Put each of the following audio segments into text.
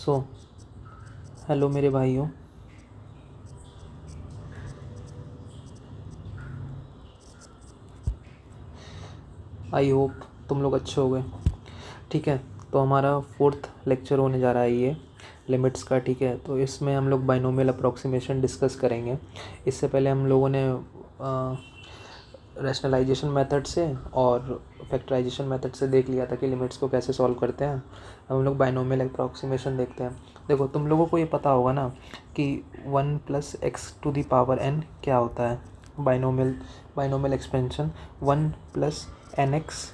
So hello मेरे भाइयों, I hope तुम लोग अच्छे हो गए। ठीक है, तो हमारा फोर्थ लेक्चर होने जा रहा है ये लिमिट्स का। ठीक है, तो इसमें हम लोग बाइनोमियल अप्रॉक्सीमेशन डिस्कस करेंगे। इससे पहले हम लोगों ने रैशनलाइजेशन मेथड से और फैक्टराइजेशन मेथड से देख लिया था कि लिमिट्स को कैसे सॉल्व करते हैं। अब हम लोग बाइनोमियल अप्रॉक्सीमेशन देखते हैं। देखो, तुम लोगों को ये पता होगा ना कि 1 + x⁴n क्या होता है। Binomial expansion 1 + nx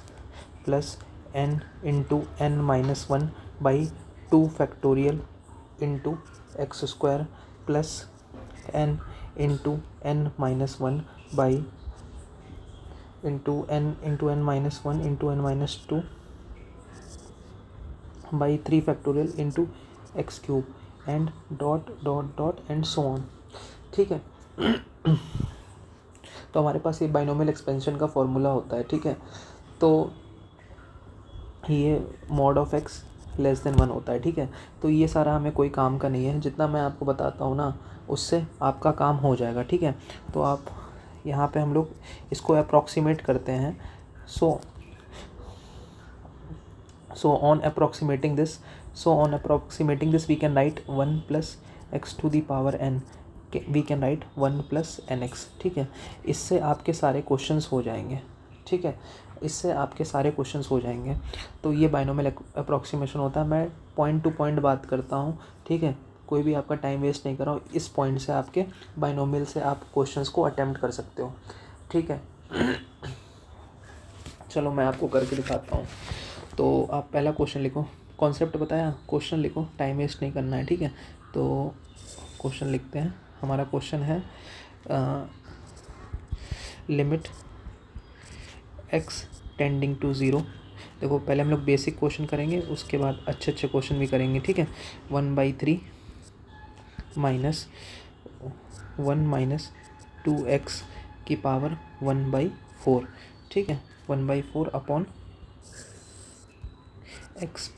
+ n × n-1/2 + n × n-1 and so on. ठीक है, तो हमारे पास ये बाइनोमियल एक्सपेंशन का फॉर्मूला होता है। ठीक है, तो ये mod ऑफ x <1 होता है। ठीक है, तो ये सारा हमें कोई काम का नहीं है। जितना मैं आपको बताता हूँ ना, उससे आपका काम हो जाएगा। ठीक है, तो आप यहाँ पे हम लोग इसको अप्रॉक्सीमेट करते हैं। So on approximating this we can write 1 + x⁴n, we can write 1 + nx। ठीक है, इससे आपके सारे क्वेश्चंस हो जाएंगे। ठीक है, इससे आपके सारे क्वेश्चंस हो जाएंगे। तो ये बाइनोमियल अप्रॉक्सीमेशन होता है। मैं पॉइंट टू पॉइंट बात करता हूँ। ठीक है, कोई भी आपका टाइम वेस्ट नहीं कर रहा हूँ। इस पॉइंट से आपके बाइनोमियल से आप क्वेश्चंस को अटेम्प्ट कर सकते हो। ठीक है, चलो मैं आपको करके दिखाता हूँ। तो आप पहला क्वेश्चन लिखो, कॉन्सेप्ट बताया, क्वेश्चन लिखो, टाइम वेस्ट नहीं करना है। ठीक है, तो क्वेश्चन लिखते हैं। हमारा क्वेश्चन है लिमिट x टेंडिंग टू 0। देखो, पहले हम लोग बेसिक क्वेश्चन करेंगे, उसके बाद अच्छे अच्छे क्वेश्चन भी करेंगे। ठीक है, 1/3 - 1 - 2x⁴ ठीक है, 1/4 अपॉन x +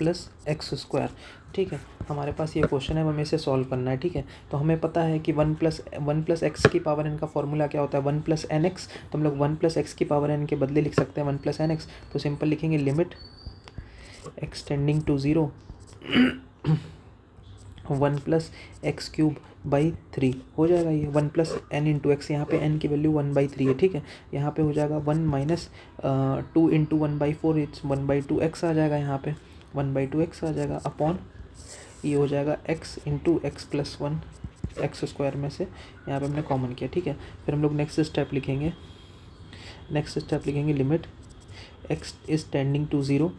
x²। ठीक है, हमारे पास ये क्वेश्चन है, हमें इसे सॉल्व करना है। ठीक है, तो हमें पता है कि 1 + x⁴n का फॉर्मूला क्या होता है, 1 + nx। तो हम लोग 1 + x⁴n के बदले लिख सकते हैं 1 + nx। तो सिंपल लिखेंगे limit x tending to 0 1 + x³/3 हो जाएगा। ये 1 + n × x, यहाँ पे n की वैल्यू 1/3 है। ठीक है, यहाँ पे हो जाएगा 1 - 2 × 1/4 इट्स 1/2x आ जाएगा। यहाँ पे 1/2x आ जाएगा अपॉन ये हो जाएगा x × x + 1 x² में से यहाँ पे हमने कॉमन किया। ठीक है, फिर हम लोग नेक्स्ट स्टेप लिखेंगे limit x is tending to 0।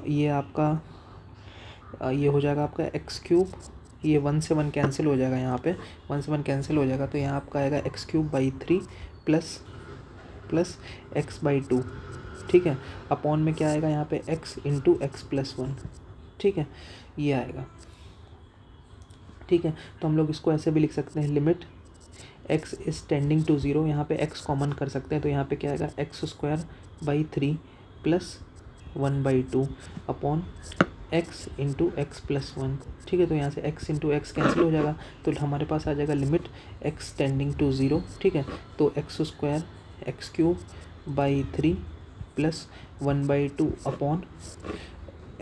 ये आपका ये हो जाएगा आपका x³। ये 1 से 1 कैंसिल हो जाएगा, यहाँ पे 1 से 1 कैंसिल हो जाएगा। तो यहाँ आपका आएगा x³/3 प्लस x/2। ठीक है, अपॉन में क्या आएगा यहाँ पे x × x + 1। ठीक है, ये आएगा। ठीक है, तो हम लोग इसको ऐसे भी लिख सकते हैं limit x is tending to 0। यहाँ पे x कॉमन कर सकते हैं, तो यहाँ पे क्या आएगा x²/3 plus 1/2 upon x × x + 1। ठीक है, तो यहाँ से x × x कैंसिल हो जाएगा, तो हमारे पास आ जाएगा लिमिट x टेंडिंग टू 0। ठीक है, तो x² x³/3 plus 1/2 upon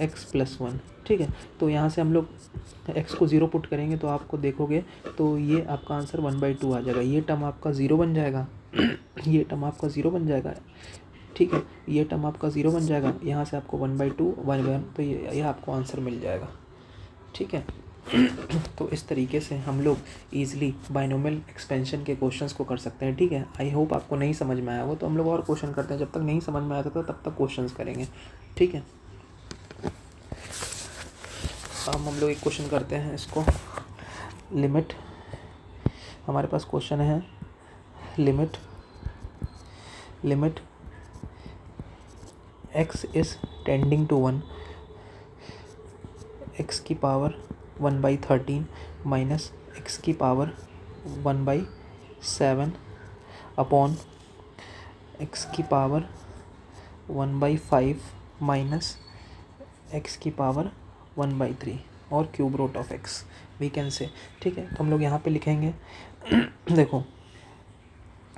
x + 1। ठीक है, तो यहाँ से हम लोग x को 0 पुट करेंगे, तो आपको देखोगे तो ये आपका आंसर 1/2 आ जाएगा। ये टर्म आपका 0 बन जाएगा ये टर्म आपका 0 बन जाएगा। ठीक है, ये टर्म आपका 0 बन जाएगा। यहाँ से आपको 1/2 1/1, तो ये आपको आंसर मिल जाएगा। ठीक है तो इस तरीके से हम लोग ईजिली बाइनोमियल एक्सपेंशन के क्वेश्चंस को कर सकते हैं। ठीक है, आई होप आपको नहीं समझ में आया हो, तो हम लोग और क्वेश्चन करते हैं। जब तक नहीं समझ में आता तो तब तक क्वेश्चंस करेंगे। ठीक है, हम लोग एक क्वेश्चन करते हैं। इसको लिमिट, हमारे पास क्वेश्चन है limit x is tending to 1 x⁴ 1/13 minus x⁴ 1/7 upon x⁴ 1/5 minus x⁴ 1/3। और cube root of x we can say. ठीक है, तो हम लोग यहाँ पे लिखेंगे देखो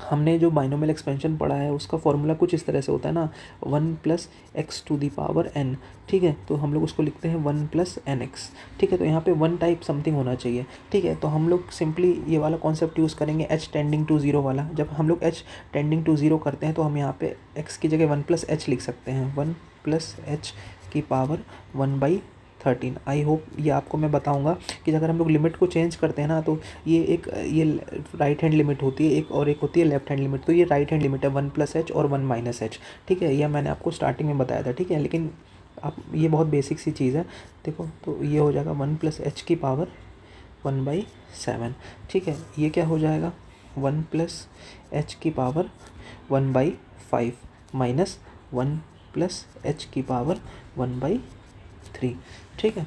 हमने जो बाइनोमियल एक्सपेंशन पढ़ा है उसका फॉर्मूला कुछ इस तरह से होता है ना, 1 plus x to the power n। ठीक है, तो हम लोग उसको लिखते हैं 1 प्लस एन एक्स। ठीक है, तो यहाँ पे 1 टाइप समथिंग होना चाहिए। ठीक है, तो हम लोग सिंपली ये वाला कॉन्सेप्ट यूज़ करेंगे h टेंडिंग टू 0 वाला। जब हम लोग h टेंडिंग टू 0 करते हैं तो हम यहाँ पे x की जगह 1 प्लस एच लिख सकते हैं, 1 प्लस एच की पावर 1/13। आई होप ये आपको मैं बताऊंगा कि अगर हम लोग लिमिट को चेंज करते हैं ना तो ये राइट हैंड लिमिट होती है एक, और एक होती है लेफ्ट हैंड लिमिट। तो ये राइट हैंड लिमिट है 1 प्लस एच और 1 माइनस एच। ठीक है, यह मैंने आपको स्टार्टिंग में बताया था। ठीक है, लेकिन आप ये बहुत बेसिक सी चीज़ है। देखो तो ये हो जाएगा 1 प्लस एच की पावर 1/7। ठीक है, ये क्या हो जाएगा 1 प्लस एच की पावर 1/5 माइनस 1 प्लस एच की पावर 1/3। ठीक है,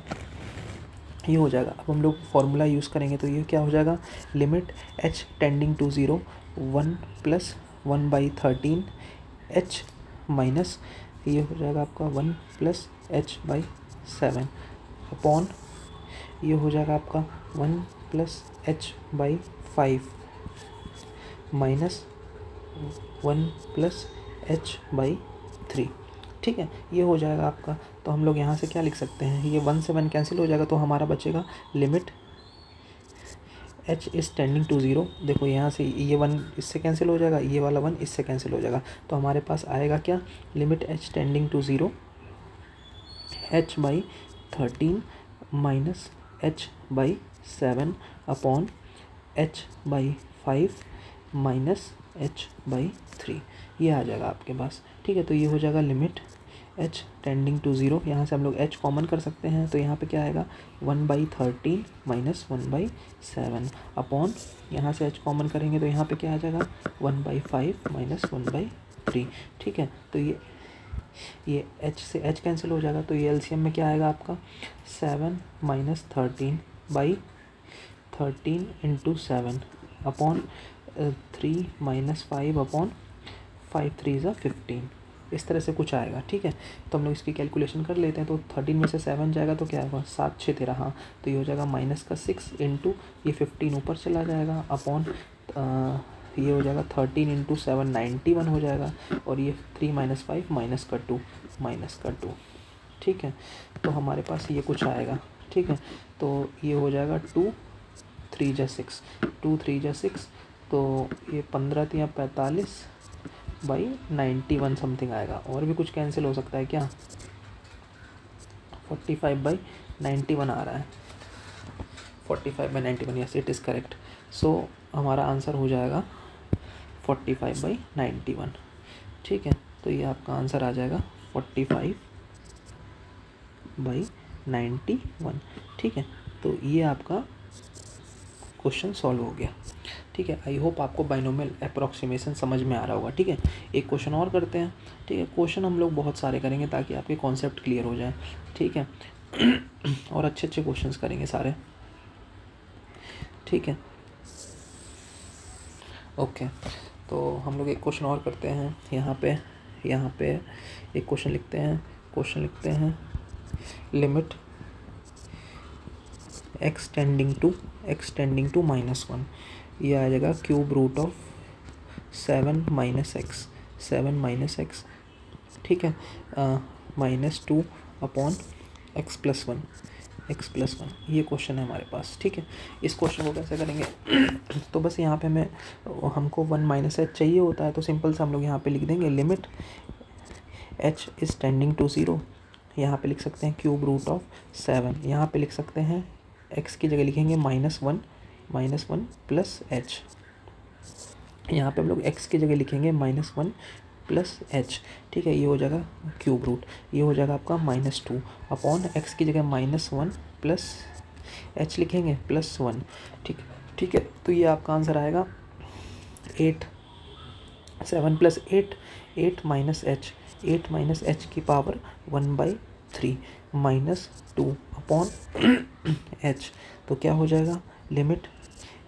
ये हो जाएगा। अब हम लोग फार्मूला यूज़ करेंगे तो ये क्या हो जाएगा, limit h tending to 0 1 plus 1/13 h minus ये हो जाएगा आपका 1 प्लस h/7 अपॉन ये हो जाएगा आपका 1 plus h/5 minus 1 plus h/3। ठीक है, ये हो जाएगा आपका। तो हम लोग यहाँ से क्या लिख सकते हैं, ये 1 से 1 कैंसिल हो जाएगा तो हमारा बचेगा limit h is tending to 0। देखो यहाँ से ये 1 इससे कैंसिल हो जाएगा, ये वाला 1 इससे कैंसिल हो जाएगा, तो हमारे पास आएगा क्या, limit h tending to 0 h/13 minus h/7 upon h/5 minus h/3। ये आ जाएगा आपके पास। ठीक है, तो ये हो जाएगा लिमिट h टेंडिंग टू 0। यहाँ से हम लोग h कॉमन कर सकते हैं, तो यहाँ पे क्या आएगा 1/13 माइनस 1/7 अपॉन यहाँ से h कॉमन करेंगे तो यहाँ पे क्या आ जाएगा 1/5 माइनस 1/3। ठीक है, तो ये h से h कैंसिल हो जाएगा, तो ये एलसीएम में क्या आएगा आपका 7 minus 13/13 into 7 upon 3 minus 5 upon 5 3 ज़ा 15। इस तरह से कुछ आएगा। ठीक है, तो हम लोग इसकी कैलकुलेशन कर लेते हैं। तो 13 में से 7 जाएगा तो क्या होगा 7 6 13, हाँ, तो ये हो जाएगा माइनस का 6 इंटू ये 15 ऊपर चला जाएगा अपॉन ये हो जाएगा 13 इंटू 7 91 हो जाएगा, और ये 3 माइनस 5 माइनस का 2। ठीक है, तो हमारे पास ये कुछ आएगा। ठीक है, तो ये हो जाएगा 2 3 जा 6 2 3 जा 6, तो ये 15 3 45/91 समथिंग आएगा। और भी कुछ कैंसिल हो सकता है क्या, 45/91 आ रहा है, 45/91, यस इट इज़ करेक्ट। सो हमारा आंसर हो जाएगा 45/91। ठीक है, तो ये आपका आंसर आ जाएगा 45/91। ठीक है, तो ये आपका क्वेश्चन सॉल्व हो गया। ठीक है, आई होप आपको बाइनोमियल अप्रॉक्सीमेशन समझ में आ रहा होगा। ठीक है, एक क्वेश्चन और करते हैं। ठीक है, क्वेश्चन हम लोग बहुत सारे करेंगे ताकि आपके कॉन्सेप्ट क्लियर हो जाए। ठीक है और अच्छे अच्छे क्वेश्चंस करेंगे सारे। ठीक है, ओके, तो हम लोग एक क्वेश्चन और करते हैं। यहाँ पे एक क्वेश्चन लिखते हैं लिमिट x टेंडिंग टू -1। ये आ जाएगा cube root of 7 minus x. ठीक है, -2 अपॉन x प्लस वन। ये क्वेश्चन है हमारे पास। ठीक है, इस क्वेश्चन को कैसे करेंगे तो बस यहाँ पे हमको 1 माइनस एच चाहिए होता है, तो सिंपल से हम लोग यहाँ पे लिख देंगे limit h is tending to 0। यहाँ पे लिख सकते हैं क्यूब रूट ऑफ 7। यहाँ पे लिख सकते हैं x की जगह लिखेंगे -1 प्लस एच। यहाँ पे हम लोग x की जगह लिखेंगे -1 प्लस एच। ठीक है, ये हो जाएगा क्यूब रूट, ये हो जाएगा आपका -2 अपॉन x की जगह -1 प्लस एच लिखेंगे +1। ठीक है, तो ये आपका आंसर आएगा 8 7 + 8 माइनस एच की पावर 1/3 -2 अपॉन एच। तो क्या हो जाएगा limit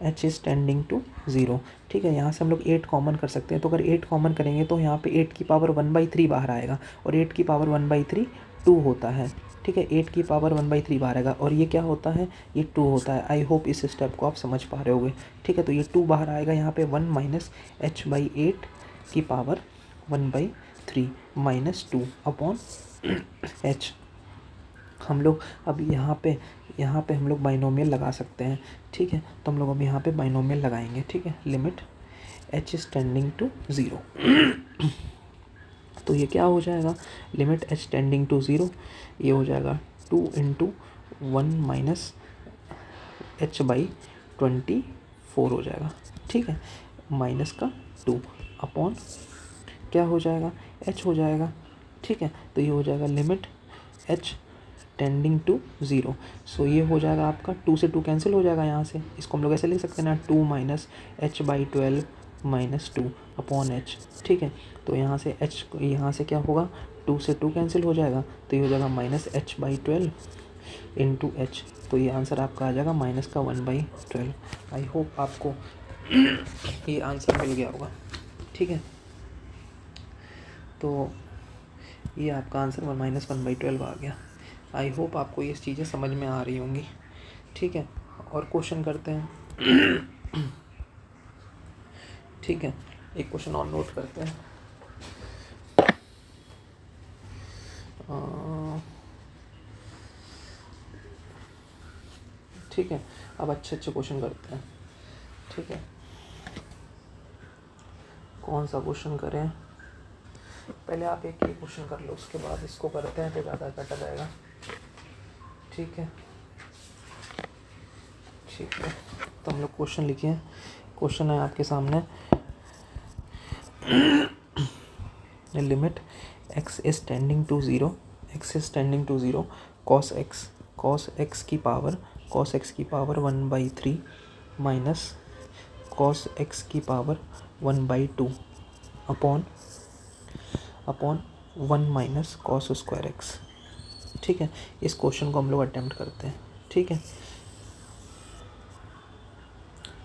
h is tending to 0। ठीक है, यहाँ से हम लोग 8 कॉमन कर सकते हैं, तो अगर 8 कॉमन करेंगे तो यहाँ पे 8 की पावर 1/3 बाहर आएगा, और 8 की पावर 1/3 2 होता है। ठीक है, 8 की पावर 1/3 बाहर आएगा और ये क्या होता है, ये 2 होता है। आई होप इस स्टेप को आप समझ पा रहे होगे। ठीक है, तो ये 2 बाहर आएगा यहाँ पे, 1 माइनस h/8 की पावर 1/3 माइनस 2 अपॉन h। हम लोग अब यहाँ पे हम लोग बाइनोमियल लगा सकते हैं। ठीक है, तो हम लोग अब यहाँ पे बाइनोमियल लगाएंगे। ठीक है, limit h is tending to 0। तो ये क्या हो जाएगा, लिमिट h टेंडिंग टू 0, ये हो जाएगा 2 इंटू 1 माइनस h/24 हो जाएगा। ठीक है, माइनस का 2 अपॉन क्या हो जाएगा, h हो जाएगा। ठीक है, तो ये हो जाएगा limit h tending to 0। So ये हो जाएगा आपका 2 से 2 कैंसिल हो जाएगा यहाँ से। इसको हम लोग ऐसे लिख सकते हैं ना, 2 minus h/12 minus 2 upon h। ठीक है, तो यहाँ से h, यहाँ से क्या होगा, 2 से 2 कैंसिल हो जाएगा, तो ये हो जाएगा माइनस h/12 इंटू h। तो ये आंसर आपका आ जाएगा माइनस का 1/12। आई होप आपको ये आंसर मिल गया होगा। ठीक है, तो ये आपका आंसर माइनस 1/12 आ गया। आई होप आपको ये चीज़ें समझ में आ रही होंगी। ठीक है, और क्वेश्चन करते हैं। ठीक है, एक क्वेश्चन और नोट करते हैं। ठीक है, अब अच्छे क्वेश्चन करते हैं। ठीक है, कौन सा क्वेश्चन करें, पहले आप एक ही क्वेश्चन कर लो, उसके बाद इसको करते हैं तो ज़्यादा बेटर रहेगा। ठीक है, ठीक है, तो हम लोग क्वेश्चन लिखे हैं। क्वेश्चन है आपके सामने, limit x is tending to 0, x is tending to 0, cos x की पावर 1/3 माइनस cos x की power 1/2 upon 1 minus cos square x। ठीक है, इस क्वेश्चन को हम लोग अटेम्प्ट करते हैं। ठीक है,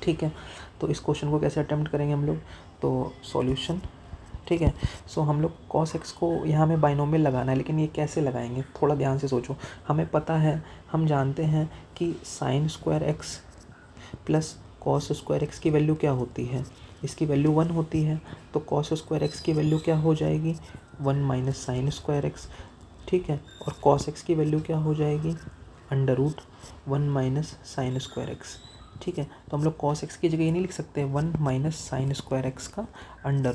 ठीक है, तो इस क्वेश्चन को कैसे अटेम्प्ट करेंगे हम लोग, तो सॉल्यूशन। ठीक है, सो हम लोग cos x को यहाँ में बाइनोमियल लगाना है, लेकिन ये कैसे लगाएंगे, थोड़ा ध्यान से सोचो। हमें पता है, हम जानते हैं कि sign square x plus cos square x की वैल्यू क्या होती है, इसकी वैल्यू 1 होती है। तो cos स्क्वायर x की वैल्यू क्या हो जाएगी, 1 माइनस साइन स्क्वायर x। ठीक है, और cos x की वैल्यू क्या हो जाएगी, √1 माइनस साइन स्क्वायर x। ठीक है, तो हम लोग cos x की जगह ये नहीं लिख सकते 1 माइनस साइन स्क्वायर x का अंडर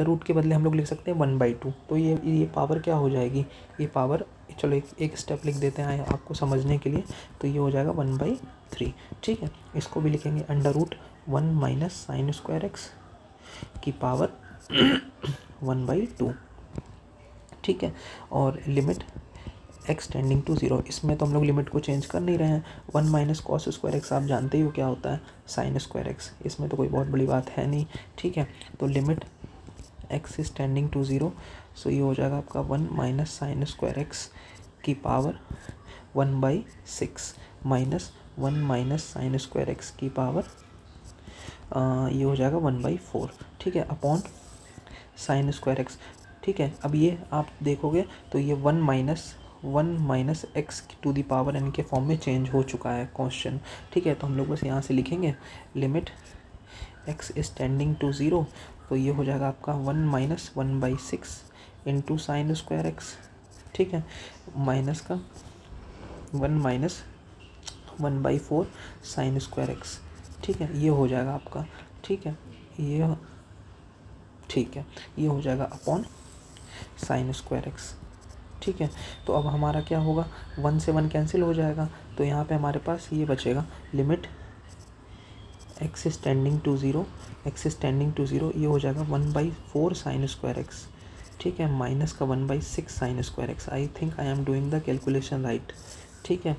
रूट के बदले हम लोग लिख सकते हैं 1/2। तो ये पावर क्या हो जाएगी, ये पावर, चलो एक स्टेप लिख देते हैं आपको समझने के लिए। तो ये हो जाएगा 1/3। ठीक है, इसको भी लिखेंगे √1 माइनस साइन स्क्वायर x की पावर 1/2। ठीक है, और लिमिट x टेंडिंग टू 0, इसमें तो हम लोग लिमिट को चेंज कर नहीं रहे हैं। 1 माइनस कॉस स्क्वायर x आप जानते ही हो क्या होता है, साइन स्क्वायर x, इसमें तो कोई बहुत बड़ी बात है नहीं। ठीक है, तो limit x is tending to 0, so ये हो जाएगा आपका 1 माइनस साइन स्क्वायर x की power 1/6 minus 1 minus sine square x की पावर ये हो जाएगा 1/4। ठीक है, अपॉन साइन स्क्वायर x। ठीक है, अब ये आप देखोगे तो ये 1 माइनस x to the power n के फॉर्म में चेंज हो चुका है क्वेश्चन। ठीक है, तो हम लोग बस यहाँ से लिखेंगे limit x is tending to 0, तो ये हो जाएगा आपका 1 minus 1/6 into sine square x। ठीक है, माइनस का 1 माइनस 1/4 साइन स्क्वायर x। ठीक है, ये हो जाएगा आपका। ठीक है, ये ठीक है, ये हो जाएगा अपॉन साइन स्क्वायर x। ठीक है, तो अब हमारा क्या होगा, 1 से 1 कैंसिल हो जाएगा, तो यहाँ पे हमारे पास ये बचेगा limit x is tending to 0, x is tending to 0, ये हो जाएगा 1/4 साइन स्क्वायर x। ठीक है, माइनस का 1/6 sign square x। I think I am doing the calculation right. ठीक है,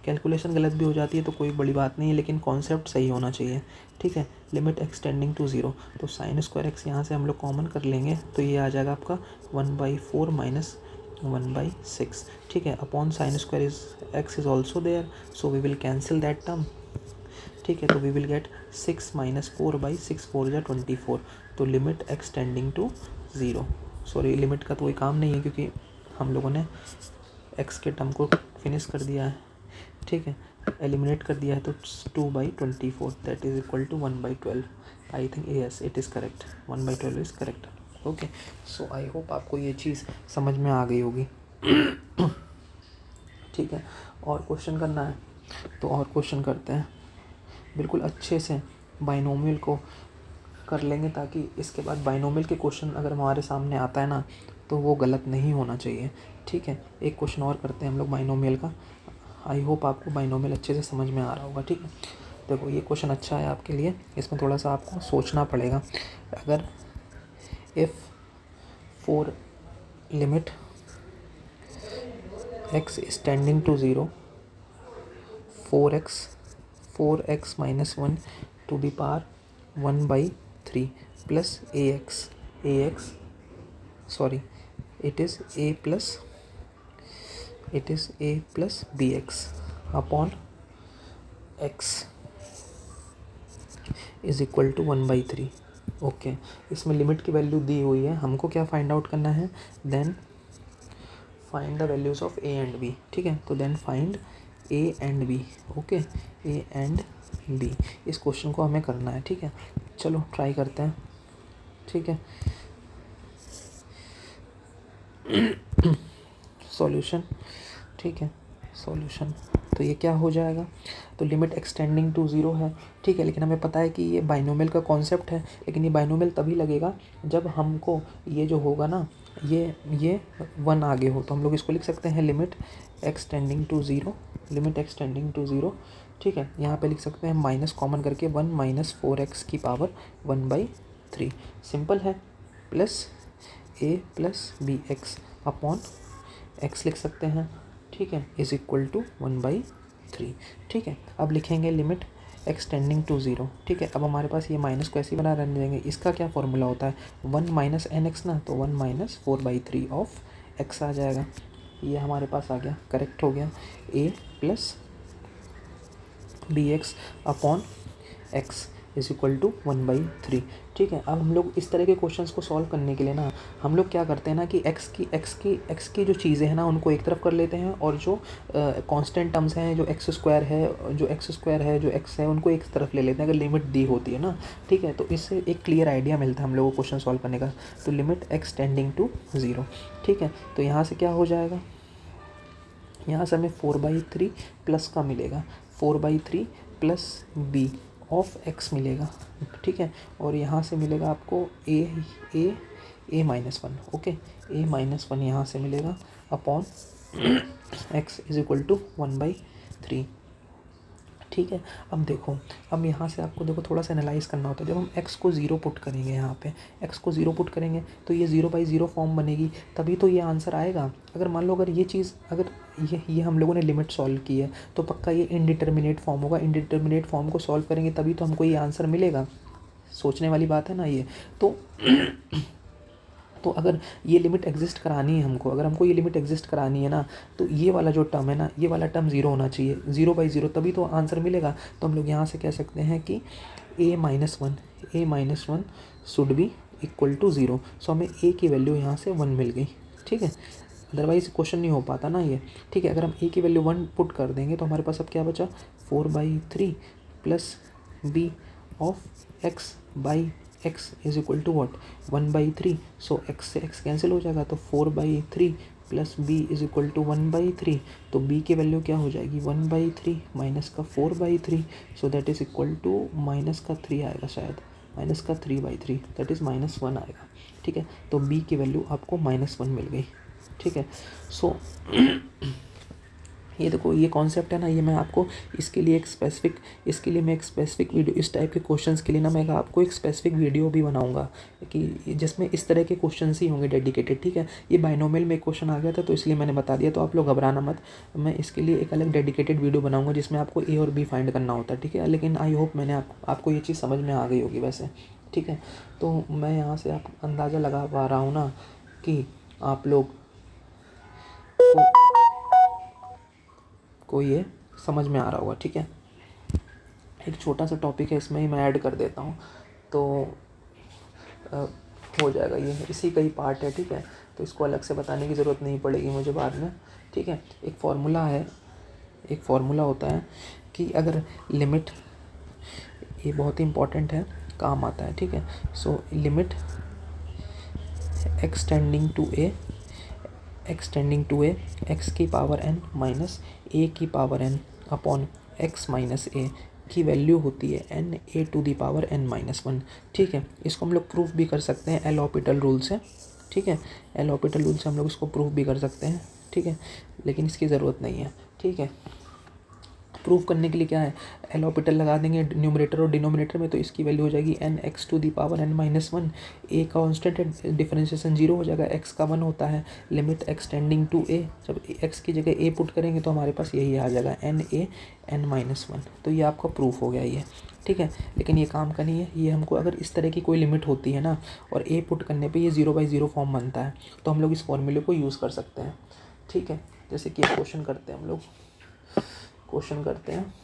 कैलकुलेशन गलत भी हो जाती है तो कोई बड़ी बात नहीं है, लेकिन कॉन्सेप्ट सही होना चाहिए। ठीक है, लिमिट x टेंडिंग टू 0, तो साइन स्क्वायर x यहाँ से हम लोग कॉमन कर लेंगे, तो ये आ जाएगा आपका 1/4 माइनस 1/6। ठीक है, upon sine square is x is also there, so we will cancel that term. ठीक है, तो वी विल गेट 6 माइनस 4/6, 4 जा 24। तो limit x tending to 0, sorry limit का तो कोई काम नहीं है क्योंकि हम लोगों ने एक्स के टर्म को फिनिश कर दिया है, ठीक है, एलिमिनेट कर दिया है, तो 2/24 that is equal to 1/12। I think yes it is correct, 1/12 is correct. Okay, so I hope आपको ये चीज़ समझ में आ गई होगी। ठीक है, और क्वेश्चन करना है तो और क्वेश्चन करते हैं, बिल्कुल अच्छे से बाइनोमियल को कर लेंगे, ताकि इसके बाद बाइनोमियल के क्वेश्चन अगर हमारे सामने आता है ना तो वो गलत नहीं होना चाहिए। ठीक है, एक क्वेश्चन और करते हैं हम लोग बाइनोमियल का। आई होप आपको बाइनोमियल अच्छे से समझ में आ रहा होगा। ठीक है, देखो ये क्वेश्चन अच्छा है आपके लिए, इसमें थोड़ा सा आपको सोचना पड़ेगा। अगर if for limit x is tending to 0, 4x minus 1 to the power 1/3 plus ax, sorry, it is a plus bx upon x is equal to 1/3। Okay, इसमें लिमिट की वैल्यू दी हुई है, हमको क्या फाइंड आउट करना है, then find the values of a and b. ठीक है, तो then find a and b. Okay, a and b, इस क्वेश्चन को हमें करना है। ठीक है, चलो ट्राई करते हैं। ठीक है, सॉल्यूशन। ठीक है, सॉल्यूशन, तो ये क्या हो जाएगा, तो लिमिट एक्सटेंडिंग टू 0 है। ठीक है, लेकिन हमें पता है कि ये बाइनोमियल का कॉन्सेप्ट है, लेकिन ये बाइनोमियल तभी लगेगा जब हमको ये जो होगा ना, ये 1 आगे हो, तो हम लोग इसको लिख सकते हैं limit extending to 0, limit extending to 0। ठीक है, यहाँ पे लिख सकते हैं माइनस कॉमन करके 1 माइनस 4x की पावर 1/3, सिंपल है, plus a plus b x upon x लिख सकते हैं। ठीक है, इज इक्वल टू 1/3। ठीक है, अब लिखेंगे लिमिट एक्सटेंडिंग टू 0। ठीक है, अब हमारे पास ये माइनस को ऐसे ही बना रहने देंगे। इसका क्या फॉर्मूला होता है, 1 माइनस एन एक्स ना, तो 1 माइनस 4/3 ऑफ एक्स आ जाएगा। ये हमारे पास आ गया, करेक्ट हो गया, a plus b x upon x is equal to 1/3। ठीक है, अब हम लोग इस तरह के क्वेश्चंस को सॉल्व करने के लिए ना हम लोग क्या करते हैं ना कि x की जो चीज़ें हैं ना उनको एक तरफ कर लेते हैं, और जो कांस्टेंट टर्म्स हैं, जो जो x है उनको एक तरफ ले लेते हैं, अगर लिमिट दी होती है ना। ठीक है, तो इससे एक क्लियर आइडिया मिलता है हम लोगों को क्वेश्चन सॉल्व करने का। तो लिमिट एक्स टेंडिंग टू 0। ठीक है, तो यहाँ से क्या हो जाएगा, यहाँ से हमें 4/3 प्लस का मिलेगा, 4/3 प्लस बी ऑफ एक्स मिलेगा। ठीक है, और यहाँ से मिलेगा आपको a minus 1। Okay, a minus 1 यहाँ से मिलेगा upon x is equal to 1/3। ठीक है, अब देखो, अब यहाँ से आपको देखो थोड़ा सा एनालाइज करना होता है। जब हम x को 0 पुट करेंगे, यहाँ पे x को 0 पुट करेंगे तो ये 0/0 फॉर्म बनेगी, तभी तो ये आंसर आएगा। अगर मान लो अगर ये चीज़, अगर ये हम लोगों ने लिमिट सॉल्व की है तो पक्का ये इनडिटर्मिनेट फॉर्म होगा। इनडिटर्मिनेट फॉर्म को सॉल्व करेंगे तभी तो हमको ये आंसर मिलेगा। सोचने वाली बात है ना ये। तो अगर ये लिमिट एग्जिस्ट करानी है हमको, अगर हमको ये लिमिट एग्जिस्ट करानी है ना, तो ये वाला जो टर्म है ना, ये वाला टर्म 0 होना चाहिए, 0/0, तभी तो आंसर मिलेगा। तो हम लोग यहाँ से कह सकते हैं कि a minus 1 should be equal to 0। So हमें a की वैल्यू यहाँ से 1 मिल गई। ठीक है, अदरवाइज क्वेश्चन नहीं हो पाता ना ये। ठीक है, अगर हम a की वैल्यू 1 पुट कर देंगे तो हमारे पास अब क्या बचा, 4/3 plus b of x is equal to what, 1/3। So x से x कैंसिल हो जाएगा, तो 4/3 plus b is equal to 1/3। तो b की वैल्यू क्या हो जाएगी, 1/3 माइनस का 4/3, so that is equal to minus का 3 आएगा, शायद माइनस का 3/3, दैट इज़ -1 आएगा। ठीक है, तो b की वैल्यू आपको -1 मिल गई। ठीक है, सो ये देखो ये कॉन्सेप्ट है ना, ये मैं आपको इसके लिए एक स्पेसिफिक वीडियो, इस टाइप के क्वेश्चंस के लिए ना मैं आपको एक स्पेसिफिक वीडियो भी बनाऊंगा कि जिसमें इस तरह के क्वेश्चंस ही होंगे डेडिकेटेड। ठीक है, ये बाइनोमियल में क्वेश्चन आ गया था तो इसलिए मैंने बता दिया, तो आप लोग घबराना मत, मैं इसके लिए एक अलग डेडिकेटेड वीडियो बनाऊँगा जिसमें आपको ए और बी फाइंड करना होता है। ठीक है, लेकिन आई होप मैंने आपको ये चीज़ समझ में आ गई होगी वैसे। ठीक है, तो मैं यहाँ से आप अंदाज़ा लगा पा रहा हूँ ना कि आप लोग को ये समझ में आ रहा होगा। ठीक है, एक छोटा सा टॉपिक है, इसमें ही मैं ऐड कर देता हूँ तो हो जाएगा, ये इसी का ही पार्ट है। ठीक है, तो इसको अलग से बताने की ज़रूरत नहीं पड़ेगी मुझे बाद में। ठीक है। एक फार्मूला होता है कि अगर लिमिट, ये बहुत ही इंपॉर्टेंट है, काम आता है, ठीक है। So limit extending to a x की पावर n माइनस ए की power n upon x minus a की वैल्यू होती है n a to the power n minus 1, ठीक है। इसको हम लोग प्रूफ भी कर सकते हैं एल हॉपिटल रूल से, ठीक है। एल हॉपिटल रूल से हम लोग इसको प्रूफ भी कर सकते हैं, ठीक है, लेकिन इसकी ज़रूरत नहीं है, ठीक है। प्रूफ करने के लिए क्या है, एल हॉपिटल लगा देंगे न्यूमरेटर और डिनोमिनेटर में, तो इसकी वैल्यू हो जाएगी n x to the power n minus 1। A का कांस्टेंट है, डिफरेंशिएशन 0 हो जाएगा, x का 1 होता है। लिमिट एक्सटेंडिंग टू ए, जब x की जगह a पुट करेंगे तो हमारे पास यही आ जाएगा n a n माइनस 1। तो ये आपका प्रूफ हो गया ये, ठीक है। लेकिन ये काम का नहीं है, ये हमको अगर इस तरह की कोई लिमिट होती है ना और a पुट करने पर ये 0/0 फॉर्म बनता है, तो हम लोग इस फॉर्मूले को यूज़ कर सकते हैं, ठीक है। जैसे कि क्वेश्चन करते हैं, हम लोग क्वेश्चन करते हैं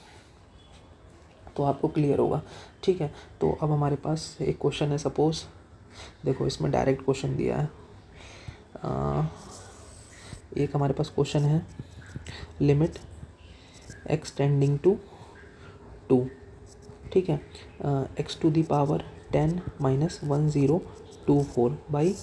तो आपको क्लियर होगा, ठीक है। तो अब हमारे पास एक क्वेश्चन है, सपोज देखो इसमें डायरेक्ट क्वेश्चन दिया है। एक हमारे पास क्वेश्चन है, लिमिट एक्सटेंडिंग टू 2, ठीक है, x to the power 10 minus 1024 by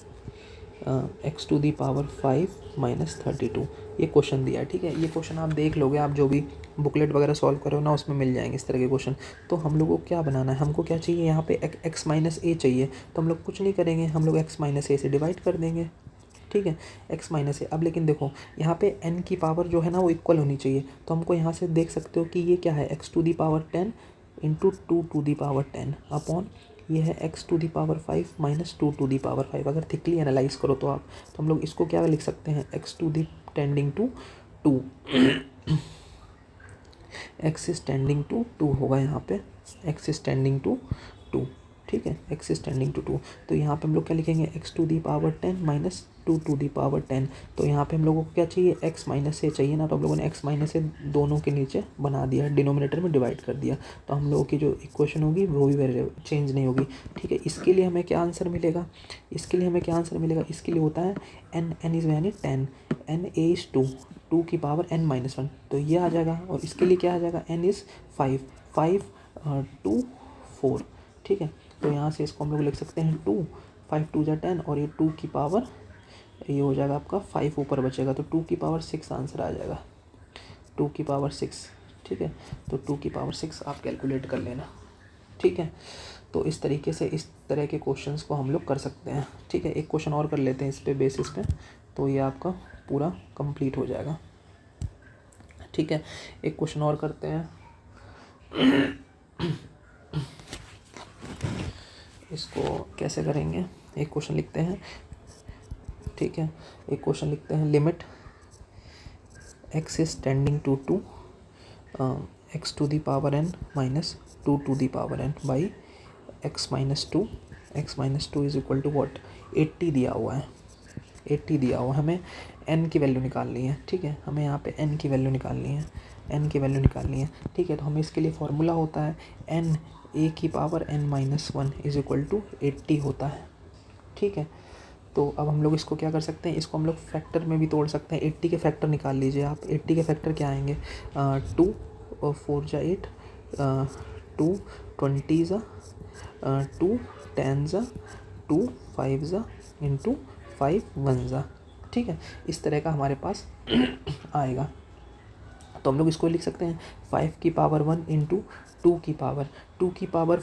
x to the power 5 minus 32, ये क्वेश्चन दिया है, ठीक है। ये क्वेश्चन आप देख लोगे, आप जो भी बुकलेट वगैरह सॉल्व करो ना उसमें मिल जाएंगे इस तरह के क्वेश्चन। तो हम लोगों को क्या बनाना है, हमको क्या चाहिए यहाँ पे एक्स माइनस ए चाहिए, तो हम लोग कुछ नहीं करेंगे, हम लोग एक्स माइनस ए से डिवाइड कर देंगे, ठीक है, एक्स माइनस ए। अब लेकिन देखो यहाँ पे n की पावर जो है ना वो इक्वल होनी चाहिए, तो हमको यहाँ से देख सकते हो कि ये क्या है, x to the power 10 into 2 to the power 10 upon ये है x to the power 5 minus 2 to the power 5। अगर थिकली एनालाइज करो तो आप, तो हम लोग इसको क्या लिख सकते हैं, x to the tending to 2 x is tending to 2 होगा यहाँ पे, x इज टेंडिंग टू 2, ठीक है, x इज टेंडिंग टू 2। तो यहाँ पे हम लोग क्या लिखेंगे, x to the power 10 minus 2 to the power 10। तो यहाँ पे हम लोगों को क्या चाहिए, x माइनस ए चाहिए ना, तो हम लोगों ने x माइनस ए दोनों के नीचे बना दिया, डिनोमिनेटर में डिवाइड कर दिया, तो हम लोगों की जो इक्वेशन होगी वो भी वेरिएबल चेंज नहीं होगी, ठीक है। इसके लिए हमें क्या आंसर मिलेगा, इसके लिए होता है n इज़ यानी 10, n a इज़ 2 की पावर n माइनस 1, तो ये आ जाएगा। और इसके लिए क्या आ जाएगा, n इज़ 5 2 4, ठीक है। तो यहाँ से इसको हम लोग लिख सकते हैं 2, 5 2 जा 10 और ये 2 की पावर, ये हो जाएगा आपका 5 ऊपर बचेगा, तो 2 की पावर 6 आंसर आ जाएगा, 2 की पावर 6, ठीक है। तो 2 की पावर 6 आप कैलकुलेट कर लेना, ठीक है। तो इस तरीके से इस तरह के क्वेश्चंस को हम लोग कर सकते हैं, ठीक है। एक क्वेश्चन और कर लेते हैं इस पे बेसिस पे, तो ये आपका पूरा कंप्लीट हो जाएगा, ठीक है। एक क्वेश्चन और करते हैं, इसको कैसे करेंगे, एक क्वेश्चन लिखते हैं, ठीक है। एक क्वेश्चन लिखते हैं, limit x is tending to 2 x to the power n minus 2 to the power n by x minus 2 is equal to what, 80 दिया हुआ है, 80 दिया हुआ, हमें n की वैल्यू निकालनी है, ठीक है। हमें यहाँ पे n की वैल्यू निकालनी है, ठीक है। तो हमें इसके लिए फॉर्मूला होता है n a की power n minus 1 is equal to 80 होता है, ठीक है। तो अब हम लोग इसको क्या कर सकते हैं, इसको हम लोग फैक्टर में भी तोड़ सकते हैं। 80 के फैक्टर निकाल लीजिए आप, 80 के फैक्टर क्या आएंगे, 2 और 4 जा 8, 2 20 जा 2 10 जा 2 5 जा इंटू 5 1 जा, ठीक है। इस तरह का हमारे पास आएगा। तो हम लोग इसको लिख सकते हैं 5 की पावर 1 इंटू 2 की पावर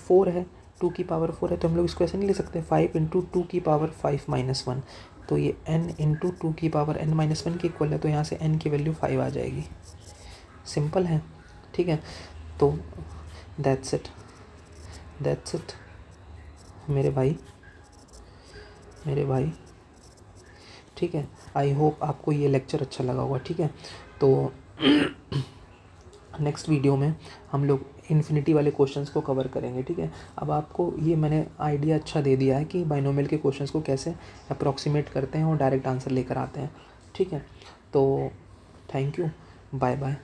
4 है, 2 की पावर 4 है, तो हम लोग इसको ऐसे नहीं लिख सकते 5 इंटू 2 की पावर 5 माइनस 1, तो ये n इंटू 2 की पावर n माइनस 1 के इक्वल है, तो यहाँ से n की वैल्यू 5 आ जाएगी, सिंपल है, ठीक है। तो दैट्स इट मेरे भाई, ठीक है। आई होप आपको ये लेक्चर अच्छा लगा होगा, ठीक है। तो नेक्स्ट वीडियो में हम लोग इन्फिनिटी वाले क्वेश्चंस को कवर करेंगे, ठीक है। अब आपको ये मैंने आइडिया अच्छा दे दिया है कि बाइनोमियल के क्वेश्चंस को कैसे अप्रॉक्सीमेट करते हैं और डायरेक्ट आंसर लेकर आते हैं, ठीक है। तो थैंक यू, बाय बाय।